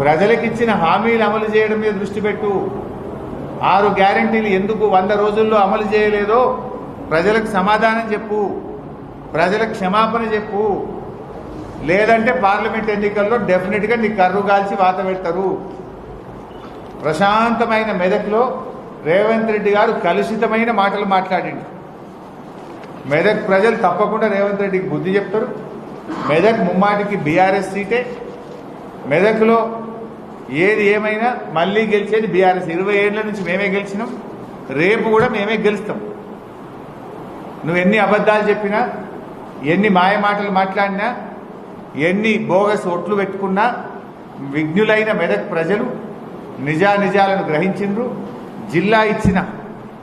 ప్రజలకు ఇచ్చిన హామీలు అమలు చేయడం మీద దృష్టి పెట్టు. 6 గ్యారెంటీలు ఎందుకు 100 రోజుల్లో అమలు చేయలేదో ప్రజలకు సమాధానం చెప్పు, ప్రజలకు క్షమాపణ చెప్పు. లేదంటే పార్లమెంట్ ఎన్నికల్లో డెఫినెట్గా నీ కర్రు కాల్చి వాత పెడతారు. ప్రశాంతమైన మెదక్లో రేవంత్ రెడ్డి గారు కలుషితమైన మాటలు మాట్లాడిండు. మెదక్ ప్రజలు తప్పకుండా రేవంత్ రెడ్డికి బుద్ధి చెప్తారు. మెదక్ ముమ్మాటికి బీఆర్ఎస్ సీటే. మెదక్లో ఏది ఏమైనా మళ్ళీ గెలిచేది బీఆర్ఎస్. 20 ఏళ్ల నుంచి మేమే గెలిచినాం, రేపు కూడా మేమే గెలుస్తాం. నువ్వు ఎన్ని అబద్ధాలు చెప్పినా, ఎన్ని మాయమాటలు మాట్లాడినా, ఎన్ని బోగస్ ఓట్లు పెట్టుకున్నా విఘ్నులైన మెదక్ ప్రజలు నిజానిజాలను గ్రహించిండ్రు. జిల్లా ఇచ్చిన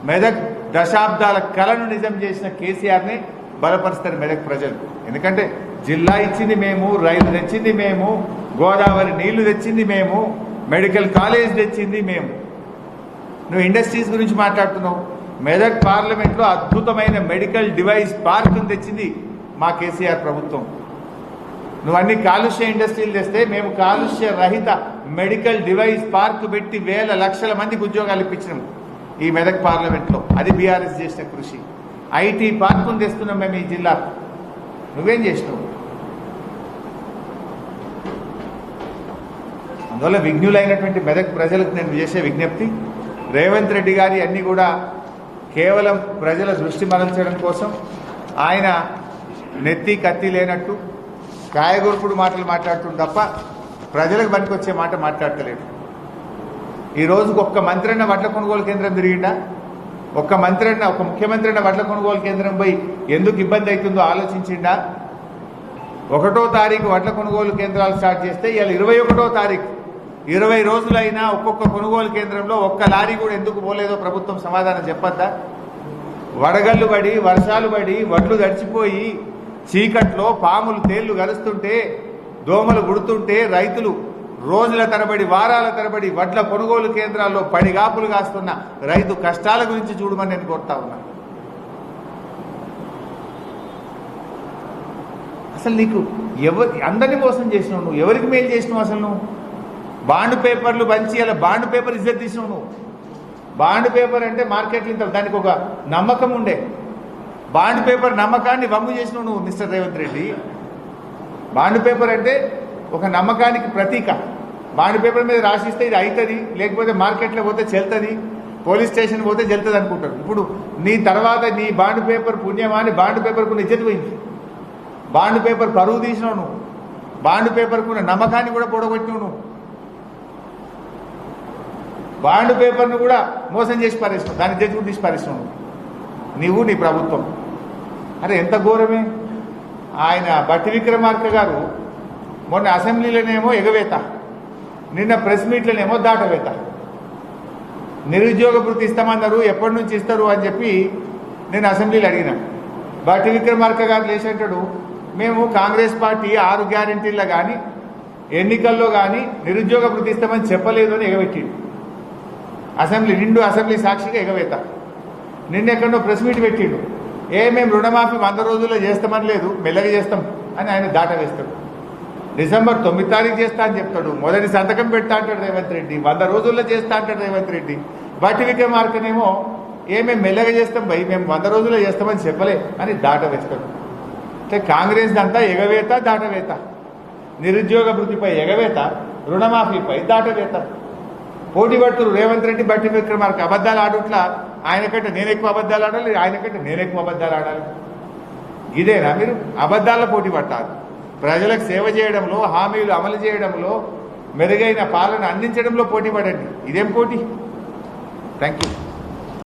మెదక్ దశాబ్దాల కలను నిజం చేసిన కేసీఆర్ని బలపరుస్తారు మెదక్ ప్రజలు. ఎందుకంటే జిల్లా ఇచ్చింది మేము, రైలు తెచ్చింది మేము, గోదావరి నీళ్లు తెచ్చింది మేము, మెడికల్ కాలేజ్ తెచ్చింది మేము. నువ్వు ఇండస్ట్రీస్ గురించి మాట్లాడుతున్నావు. మెదక్ పార్లమెంట్లో అద్భుతమైన మెడికల్ డివైస్ పార్కును తెచ్చింది మా కేసీఆర్ ప్రభుత్వం. నువ్వు అన్ని కాలుష్య ఇండస్ట్రీలు తెస్తే మేము కాలుష్య రహిత మెడికల్ డివైస్ పార్క్ పెట్టి వేల లక్షల మందికి ఉద్యోగాలు ఇప్పించినాం ఈ మెదక్ పార్లమెంట్లో. అది బీఆర్ఎస్ చేసిన కృషి. ఐటీ పార్కును తెస్తున్నాం మేము ఈ జిల్లా. నువ్వేం చేసినావు? అందువల్ల విఘ్నులైనటువంటి మెదక్ ప్రజలకు నేను చేసే విజ్ఞప్తి, రేవంత్ రెడ్డి గారి అన్నీ కూడా కేవలం ప్రజల దృష్టి మరల్చడం కోసం ఆయన నెత్తి కత్తి లేనట్టు కాయగూర్పుడు మాటలు మాట్లాడుతుంది తప్ప ప్రజలకు పనికొచ్చే మాట మాట్లాడతలేడు. ఈ రోజుకు ఒక్క మంత్రి అన్న వడ్ల కొనుగోలు కేంద్రం తిరిగిండా? ఒక్క ముఖ్యమంత్రి అన్న వడ్ల కొనుగోలు కేంద్రం పోయి ఎందుకు ఇబ్బంది అవుతుందో ఆలోచించిండా? 1వ తారీఖు వడ్ల కొనుగోలు కేంద్రాలు స్టార్ట్ చేస్తే ఇవాళ 21వ తారీఖు 20 రోజులైనా ఒక్కొక్క కొనుగోలు కేంద్రంలో ఒక్క లారీ కూడా ఎందుకు పోలేదో ప్రభుత్వం సమాధానం చెప్పద్దా? వడగళ్ళు పడి, వర్షాలు పడి, వడ్లు తడిచిపోయి, చీకట్లో పాములు తేళ్లు గరుస్తుంటే, దోమలు గుడుతుంటే రైతులు రోజుల తరబడి, వారాల తరబడి వడ్ల కొనుగోలు కేంద్రాల్లో పడిగాపులు కాస్తున్న రైతు కష్టాల గురించి చూడమని నేను కోరుతా ఉన్నా. అసలు నీకు అందరినీ మోసం చేసినావు నువ్వు. ఎవరికి మేలు చేసినావు? అసలు నువ్వు బాండ్ పేపర్లు పంచి అలా బాండ్ పేపర్ ఇజ్జత్ తీసినావు నువ్వు. బాండ్ పేపర్ అంటే మార్కెట్లో ఇంత దానికి ఒక నమ్మకం ఉండే. బాండ్ పేపర్ నమ్మకాన్ని వమ్ము చేసినావు నువ్వు mister Revanth Reddy. Bond paper అంటే ఒక నమ్మకానికి ప్రతీక. బాండ్ పేపర్ మీద రాసిస్తే ఇది అవుతుంది, లేకపోతే మార్కెట్లో పోతే చెల్తుంది, పోలీస్ స్టేషన్ పోతే చెల్తుంది అనుకుంటారు. ఇప్పుడు నీ తర్వాత నీ బాండ్ పేపర్ పుణ్యమాని బాండ్ పేపర్కు ఇజ్జత్ పోయింది. బాండ్ పేపర్ పరువు తీసినావు నువ్వు. బాండ్ పేపర్కున్న నమ్మకాన్ని కూడా పొడగొట్టినావు నువ్వు. బాండ్ పేపర్ను కూడా మోసం చేసి పారేసినావు, దాని ఇజ్జత్ కూడా తీసి పారేసినావు నువ్వు, నీ ప్రభుత్వం. అరే ఎంత ఘోరమే! ఆయన బట్టి విక్రమార్క గారు మొన్న అసెంబ్లీలోనేమో ఎగవేత, నిన్న ప్రెస్ మీట్లోనేమో దాటవేత. నిరుద్యోగ భృతి ఇస్తామన్నారు, ఎప్పటి నుంచి ఇస్తారు అని చెప్పి నేను అసెంబ్లీలో అడిగినా. బట్టి విక్రమార్క గారు లేచేంటాడు, మేము కాంగ్రెస్ పార్టీ 6 గ్యారెంటీల్లో కానీ ఎన్నికల్లో కానీ నిరుద్యోగ భృతి ఇస్తామని చెప్పలేదు అని ఎగబెట్టిండు. నిండు అసెంబ్లీ సాక్షిగా ఎగవేత. నిన్నెక్కడో ప్రెస్ మీట్ పెట్టిండు. మేము రుణమాఫీ 100 రోజుల్లో చేస్తామని లేదు, మెల్లగా చేస్తాం అని ఆయన దాట వేస్తాడు. డిసెంబర్ 9 తారీఖు చేస్తా అని చెప్తాడు. మొదటి సంతకం పెడతా అంటాడు రేవంత్ రెడ్డి. 100 రోజుల్లో చేస్తా అంటాడు రేవంత్ రెడ్డి. బట్టి విక్రమార్కనేమో మేము మెల్లగా చేస్తాం భయ్, మేము 100 రోజుల్లో చేస్తామని చెప్పలే అని దాట వేస్తాడు. అంటే కాంగ్రెస్ అంతా ఎగవేత, దాటవేత. నిరుద్యోగ భృతిపై ఎగవేత, రుణమాఫీపై దాటవేత. పోటీ పడుతురు రేవంత్ రెడ్డి, బట్టి విక్రమార్క. అబద్ధాలు ఆడుట్లా ఆయనకంటే నేను ఎక్కువ అబద్ధాలు ఆడాలి, ఆయనకంటే నేను ఎక్కువ అబద్ధాలు ఆడాలి. ఇదేనా మీరు? అబద్ధాల పోటీ పట్టాలి. ప్రజలకు సేవ చేయడంలో, హామీలు అమలు చేయడంలో, మెరుగైన పాలన అందించడంలో పోటీ పడండి. ఇదేం పోటీ? Thank you.